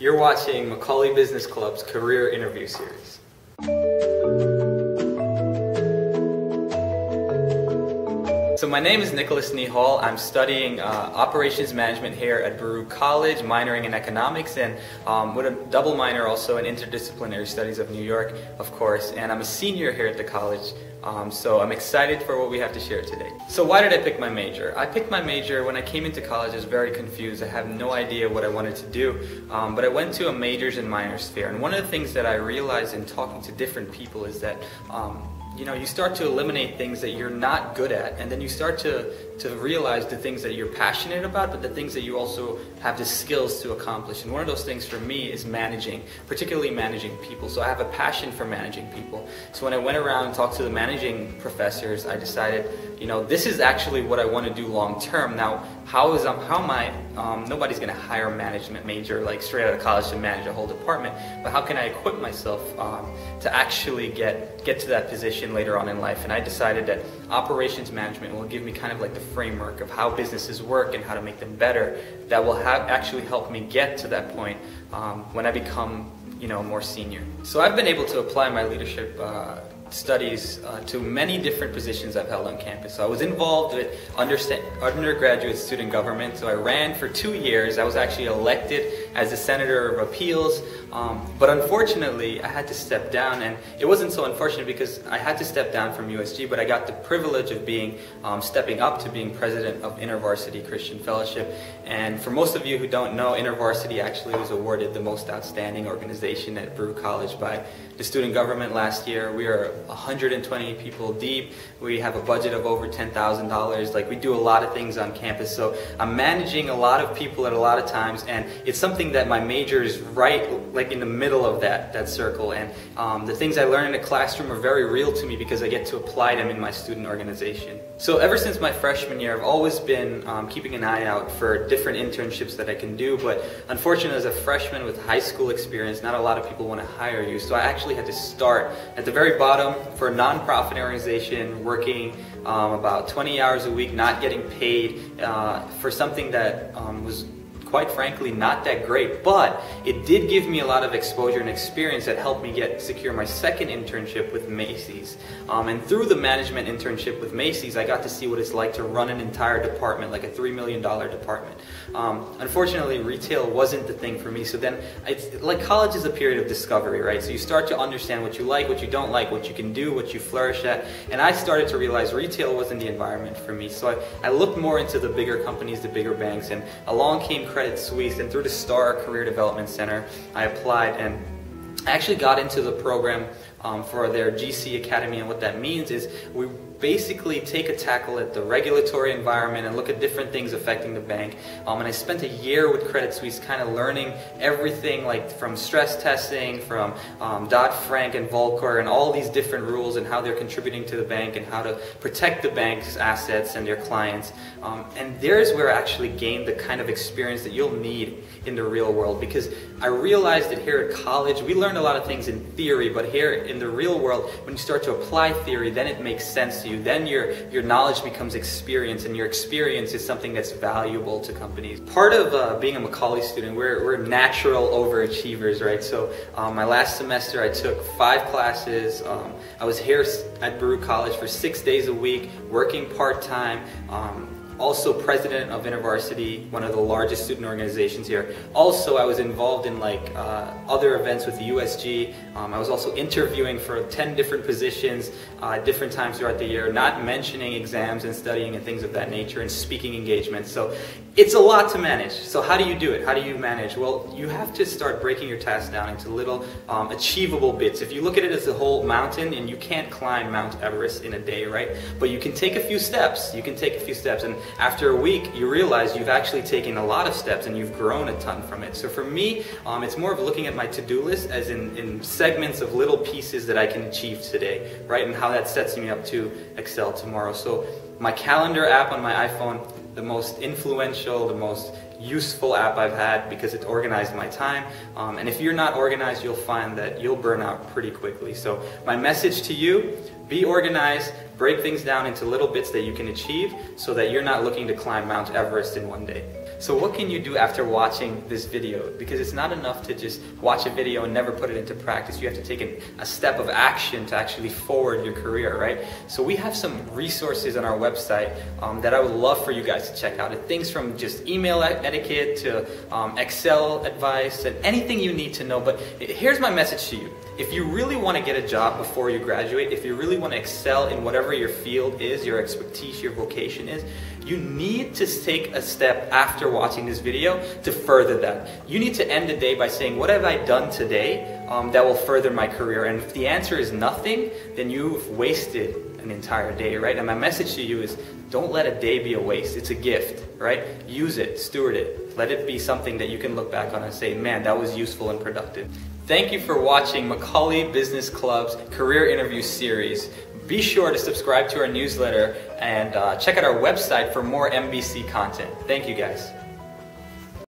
You're watching Macaulay Business Club's Career Interview Series. So my name is Nehaul. I'm studying operations management here at Baruch College, minoring in economics, and with a double minor also in interdisciplinary studies of New York, of course. And I'm a senior here at the college, so I'm excited for what we have to share today. So why did I pick my major? I picked my major when I came into college. I was very confused. I have no idea what I wanted to do, but I went to a majors and minors fair. And one of the things that I realized in talking to different people is that you start to eliminate things that you're not good at, and then you start to realize the things that you're passionate about, but the things that you also have the skills to accomplish. And one of those things for me is managing, particularly managing people. So I have a passion for managing people. So when I went around and talked to the managing professors, I decided, this is actually what I want to do long term. Now, nobody's going to hire a management major like straight out of college to manage a whole department, but how can I equip myself to actually get to that position later on in life? And I decided that operations management will give me kind of like the framework of how businesses work and how to make them better. That will actually help me get to that point when I become more senior. So I've been able to apply my leadership studies to many different positions I've held on campus. So I was involved with undergraduate student government. So I ran for 2 years. I was actually elected as a senator of appeals, but unfortunately I had to step down, and it wasn't so unfortunate because I had to step down from USG, but I got the privilege of stepping up to being president of InterVarsity Christian Fellowship. And for most of you who don't know, InterVarsity actually was awarded the most outstanding organization at Baruch College by the student government last year. We are 120 people deep. We have a budget of over $10,000. Like, we do a lot of things on campus. So I'm managing a lot of people at a lot of times, and it's something that my major is right like in the middle of that circle. And the things I learn in the classroom are very real to me because I get to apply them in my student organization. So ever since my freshman year, I've always been keeping an eye out for different internships that I can do, but unfortunately as a freshman with high school experience, not a lot of people want to hire you. So I actually had to start at the very bottom for a nonprofit organization, working about 20 hours a week, not getting paid for something that was quite frankly not that great, but it did give me a lot of exposure and experience that helped me secure my second internship with Macy's. And through the management internship with Macy's, I got to see what it's like to run an entire department, like a $3 million department. Unfortunately, retail wasn't the thing for me. So then, college is a period of discovery, right? So you start to understand what you like, what you don't like, what you can do, what you flourish at. And I started to realize retail wasn't the environment for me. So I looked more into the bigger companies, the bigger banks, and along came Credit Suisse, and through the STAR Career Development Center, I applied, and I actually got into the program for their GC Academy. And what that means is we basically take a tackle at the regulatory environment and look at different things affecting the bank. And I spent a year with Credit Suisse kind of learning everything, like from stress testing, from Dodd-Frank and Volcker, and all these different rules and how they're contributing to the bank and how to protect the bank's assets and their clients. And there's where I actually gained the kind of experience that you'll need in the real world, because I realized that here at college we learned a lot of things in theory, but here in the real world, when you start to apply theory, then it makes sense to you. Then your knowledge becomes experience, and your experience is something that's valuable to companies. Part of being a Macaulay student, we're natural overachievers, right? So my last semester I took 5 classes. I was here at Baruch College for 6 days a week, working part-time. Also president of InterVarsity, one of the largest student organizations here. Also, I was involved in other events with the USG. I was also interviewing for 10 different positions at different times throughout the year, not mentioning exams and studying and things of that nature, and speaking engagements. So it's a lot to manage. So how do you do it? How do you manage? Well, you have to start breaking your tasks down into little achievable bits. If you look at it as a whole mountain, and you can't climb Mount Everest in a day, right? But you can take a few steps. You can take a few steps, and after a week, you realize you've actually taken a lot of steps and you've grown a ton from it. So for me, it's more of looking at my to-do list as in segments of little pieces that I can achieve today, right? And how that sets me up to excel tomorrow. So my calendar app on my iPhone, the most influential, the most useful app I've had, because it organized my time. And if you're not organized, you'll find that you'll burn out pretty quickly. So my message to you, be organized, break things down into little bits that you can achieve so that you're not looking to climb Mount Everest in one day. So what can you do after watching this video? Because it's not enough to just watch a video and never put it into practice. You have to take a step of action to actually forward your career, right? So we have some resources on our website that I would love for you guys to check out. Things from just email etiquette to Excel advice and anything you need to know. But here's my message to you. If you really want to get a job before you graduate, if you really want to excel in whatever your field is, your expertise, your vocation is, you need to take a step after watching this video to further that. You need to end the day by saying, what have I done today that will further my career? And if the answer is nothing, then you've wasted an entire day, right? And my message to you is, don't let a day be a waste. It's a gift, right? Use it, steward it. Let it be something that you can look back on and say, man, that was useful and productive. Thank you for watching Macaulay Business Club's Career Interview Series. Be sure to subscribe to our newsletter and check out our website for more MBC content. Thank you guys.